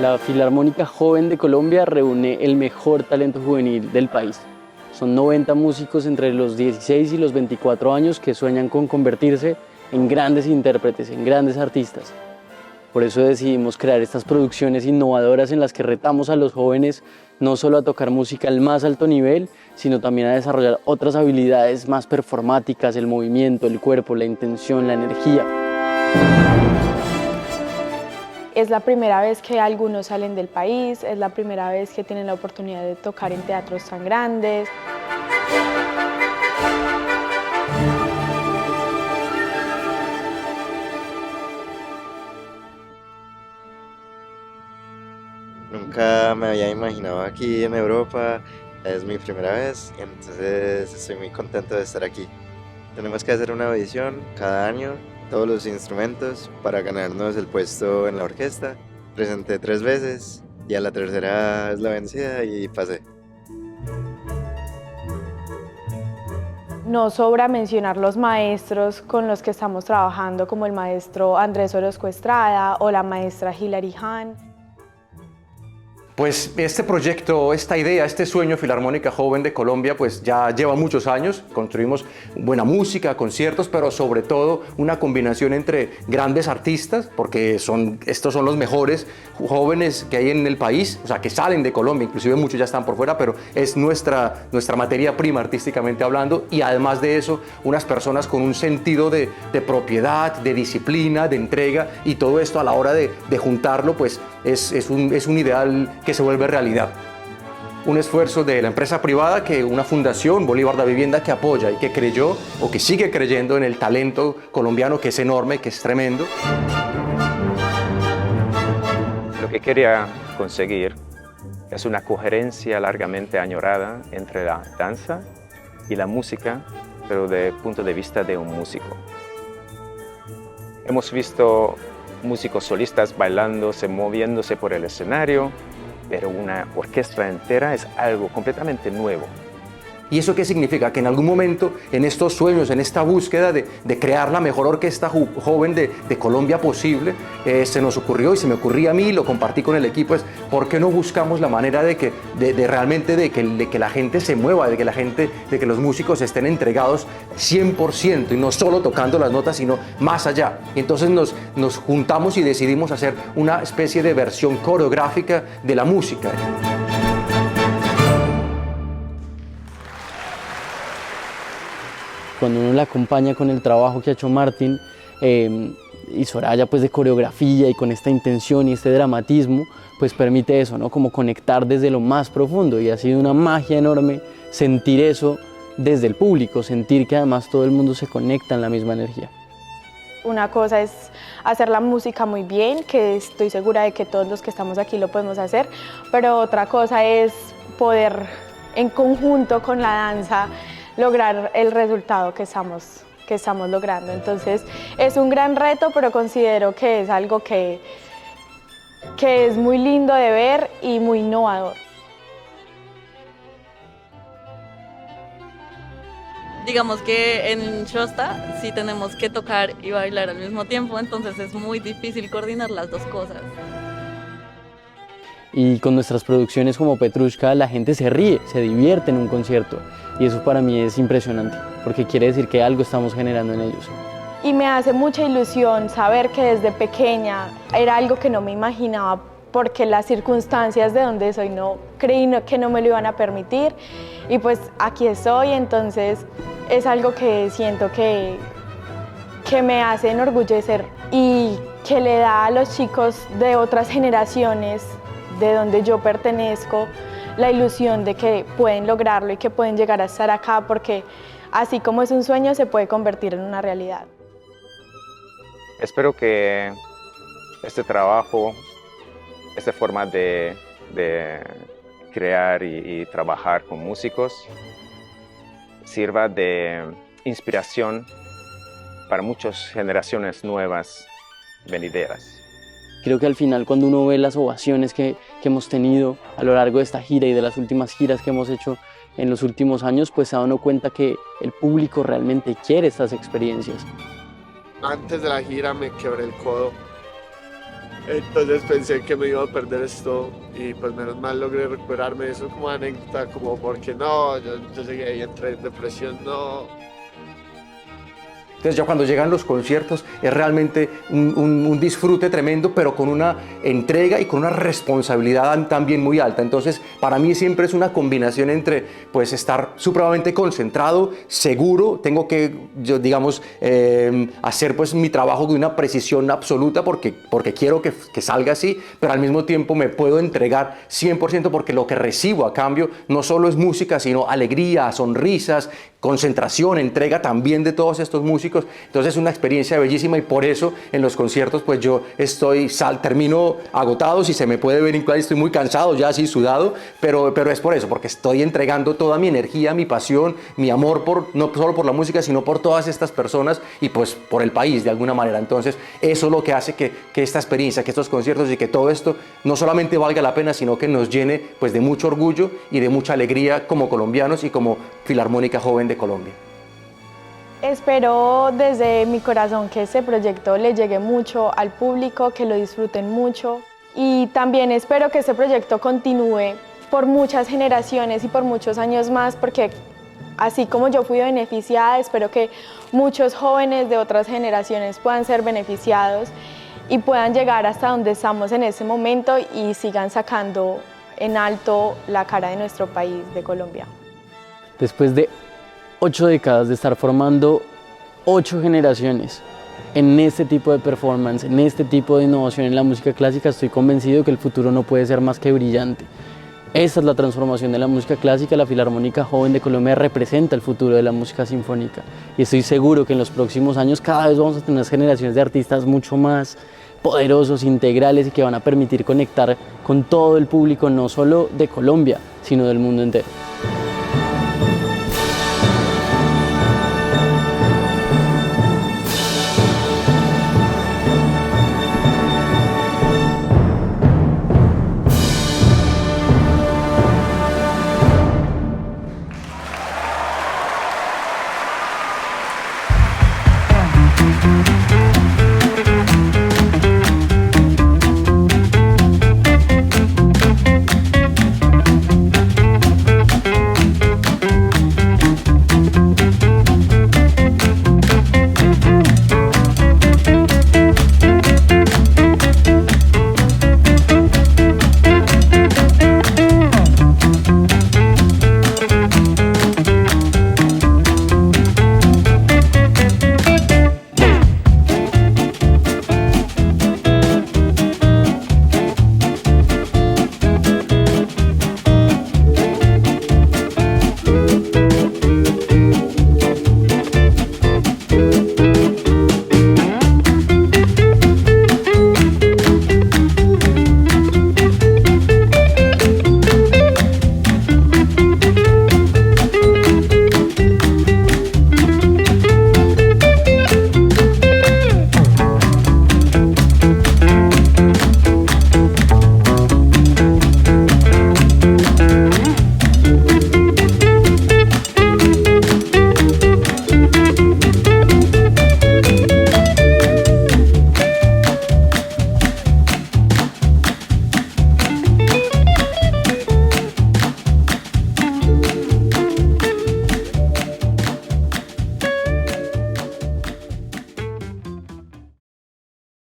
La Filarmónica Joven de Colombia reúne el mejor talento juvenil del país. Son 90 músicos entre los 16 y los 24 años que sueñan con convertirse en grandes intérpretes, en grandes artistas. Por eso decidimos crear estas producciones innovadoras en las que retamos a los jóvenes no solo a tocar música al más alto nivel, sino también a desarrollar otras habilidades más performáticas, el movimiento, el cuerpo, la intención, la energía. Es la primera vez que algunos salen del país, es la primera vez que tienen la oportunidad de tocar en teatros tan grandes. Nunca me había imaginado aquí en Europa, es mi primera vez, entonces estoy muy contento de estar aquí. Tenemos que hacer una audición cada año, todos los instrumentos, para ganarnos el puesto en la orquesta. Presenté 3 veces y a la tercera es la vencida y pasé. No sobra mencionar los maestros con los que estamos trabajando, como el maestro Andrés Orozco Estrada o la maestra Hilary Hahn. Pues este proyecto, esta idea, este sueño Filarmónica Joven de Colombia, pues ya lleva muchos años. Construimos buena música, conciertos, pero sobre todo una combinación entre grandes artistas, porque estos son los mejores jóvenes que hay en el país, o sea, que salen de Colombia, inclusive muchos ya están por fuera, pero es nuestra materia prima artísticamente hablando, y además de eso, unas personas con un sentido de propiedad, de disciplina, de entrega, y todo esto a la hora de juntarlo, pues es un ideal que se vuelve realidad. Un esfuerzo de la empresa privada, que una fundación, Bolívar da Vivienda, que apoya y que creyó o que sigue creyendo en el talento colombiano, que es enorme, que es tremendo. Lo que quería conseguir es una coherencia largamente añorada entre la danza y la música, pero desde el punto de vista de un músico. Hemos visto músicos solistas bailándose, moviéndose por el escenario, pero una orquesta entera es algo completamente nuevo. ¿Y eso qué significa? Que en algún momento, en estos sueños, en esta búsqueda de crear la mejor orquesta joven de Colombia posible, se nos ocurrió, y se me ocurría a mí, lo compartí con el equipo, es ¿por qué no buscamos la manera de que la gente se mueva, de que los músicos estén entregados 100% y no solo tocando las notas, sino más allá? Y entonces nos juntamos y decidimos hacer una especie de versión coreográfica de la música. Cuando uno la acompaña con el trabajo que ha hecho Martín y Soraya, pues de coreografía y con esta intención y este dramatismo, pues permite eso, ¿no? Como conectar desde lo más profundo, y ha sido una magia enorme sentir eso desde el público, sentir que además todo el mundo se conecta en la misma energía. Una cosa es hacer la música muy bien, que estoy segura de que todos los que estamos aquí lo podemos hacer, pero otra cosa es poder en conjunto con la danza lograr el resultado que estamos logrando. Entonces es un gran reto, pero considero que es algo que es muy lindo de ver y muy innovador. Digamos que en Shosta sí tenemos que tocar y bailar al mismo tiempo, entonces es muy difícil coordinar las dos cosas. Y con nuestras producciones como Petrushka, la gente se ríe, se divierte en un concierto, y eso para mí es impresionante, porque quiere decir que algo estamos generando en ellos. Y me hace mucha ilusión saber que desde pequeña era algo que no me imaginaba, porque las circunstancias de donde soy creí que no me lo iban a permitir, y pues aquí estoy. Entonces es algo que siento que me hace enorgullecer y que le da a los chicos de otras generaciones de donde yo pertenezco la ilusión de que pueden lograrlo y que pueden llegar a estar acá, porque así como es un sueño, se puede convertir en una realidad. Espero que este trabajo, esta forma de crear y trabajar con músicos sirva de inspiración para muchas generaciones nuevas venideras. Creo que al final, cuando uno ve las ovaciones que hemos tenido a lo largo de esta gira y de las últimas giras que hemos hecho en los últimos años, pues se da uno cuenta que el público realmente quiere estas experiencias. Antes de la gira me quebré el codo Entonces pensé que me iba a perder esto y pues menos mal logré recuperarme. Eso como anécdota, como porque no, yo llegué ahí, entré en depresión, no. Entonces ya cuando llegan los conciertos es realmente un disfrute tremendo, pero con una entrega y con una responsabilidad también muy alta. Entonces para mí siempre es una combinación entre pues estar supremamente concentrado, seguro, tengo que, yo, digamos, hacer pues mi trabajo de una precisión absoluta porque quiero que salga así, pero al mismo tiempo me puedo entregar 100% porque lo que recibo a cambio no solo es música, sino alegría, sonrisas, concentración, entrega también de todos estos músicos. Entonces es una experiencia bellísima y por eso en los conciertos pues yo termino agotado, si se me puede ver, incluso estoy muy cansado ya así sudado, pero es por eso, porque estoy entregando toda mi energía, mi pasión, mi amor no solo por la música, sino por todas estas personas y pues por el país de alguna manera. Entonces eso es lo que hace que esta experiencia, que estos conciertos y que todo esto no solamente valga la pena, sino que nos llene pues de mucho orgullo y de mucha alegría como colombianos y como Filarmónica Joven de Colombia. Espero desde mi corazón que este proyecto le llegue mucho al público, que lo disfruten mucho y también espero que este proyecto continúe por muchas generaciones y por muchos años más, porque así como yo fui beneficiada, espero que muchos jóvenes de otras generaciones puedan ser beneficiados y puedan llegar hasta donde estamos en este momento y sigan sacando en alto la cara de nuestro país, de Colombia. Después de 8 décadas de estar formando 8 generaciones en este tipo de performance, en este tipo de innovación en la música clásica, estoy convencido que el futuro no puede ser más que brillante. Esta es la transformación de la música clásica. La Filarmónica Joven de Colombia representa el futuro de la música sinfónica y estoy seguro que en los próximos años cada vez vamos a tener unas generaciones de artistas mucho más poderosos, integrales y que van a permitir conectar con todo el público, no solo de Colombia, sino del mundo entero.